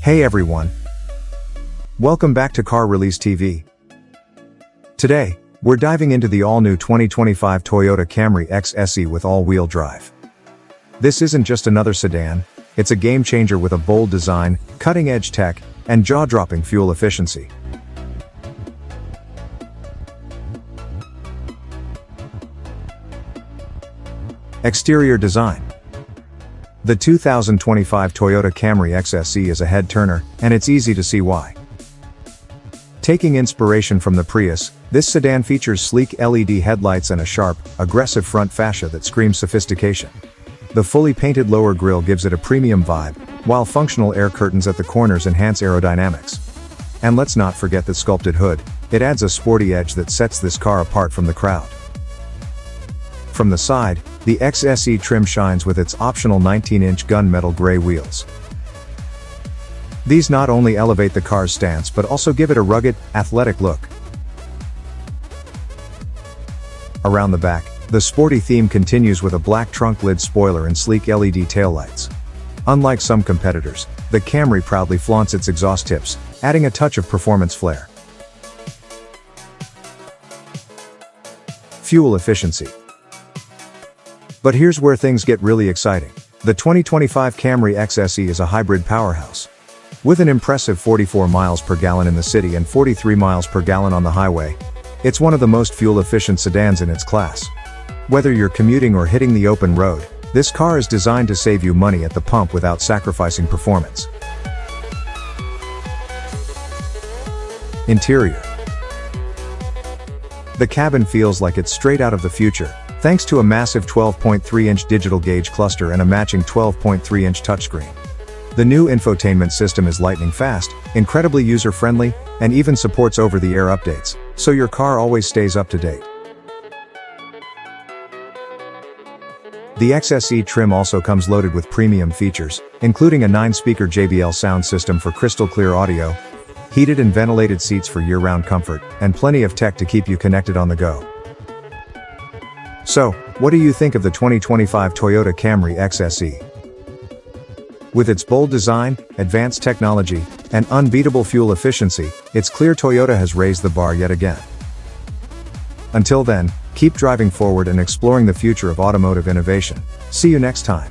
Hey everyone! Welcome back to Car Release TV. Today, we're diving into the all-new 2025 Toyota Camry XSE with all-wheel drive. This isn't just another sedan, it's a game-changer with a bold design, cutting-edge tech, and jaw-dropping fuel efficiency. Exterior design. The 2025 Toyota Camry XSE is a head-turner, and it's easy to see why. Taking inspiration from the Prius, this sedan features sleek LED headlights and a sharp, aggressive front fascia that screams sophistication. The fully painted lower grille gives it a premium vibe, while functional air curtains at the corners enhance aerodynamics. And let's not forget the sculpted hood, it adds a sporty edge that sets this car apart from the crowd. From the side, the XSE trim shines with its optional 19-inch gunmetal gray wheels. These not only elevate the car's stance but also give it a rugged, athletic look. Around the back, the sporty theme continues with a black trunk lid spoiler and sleek LED taillights. Unlike some competitors, the Camry proudly flaunts its exhaust tips, adding a touch of performance flair. Fuel efficiency. But here's where things get really exciting. The 2025 Camry XSE is a hybrid powerhouse. With an impressive 44 miles per gallon in the city and 43 miles per gallon on the highway, it's one of the most fuel-efficient sedans in its class. Whether you're commuting or hitting the open road, this car is designed to save you money at the pump without sacrificing performance. Interior. The cabin feels like it's straight out of the future, thanks to a massive 12.3-inch digital gauge cluster and a matching 12.3-inch touchscreen. The new infotainment system is lightning fast, incredibly user-friendly, and even supports over-the-air updates, so your car always stays up to date. The XSE trim also comes loaded with premium features, including a 9-speaker JBL sound system for crystal-clear audio, heated and ventilated seats for year-round comfort, and plenty of tech to keep you connected on the go. So, what do you think of the 2025 Toyota Camry XSE? With its bold design, advanced technology, and unbeatable fuel efficiency, it's clear Toyota has raised the bar yet again. Until then, keep driving forward and exploring the future of automotive innovation. See you next time.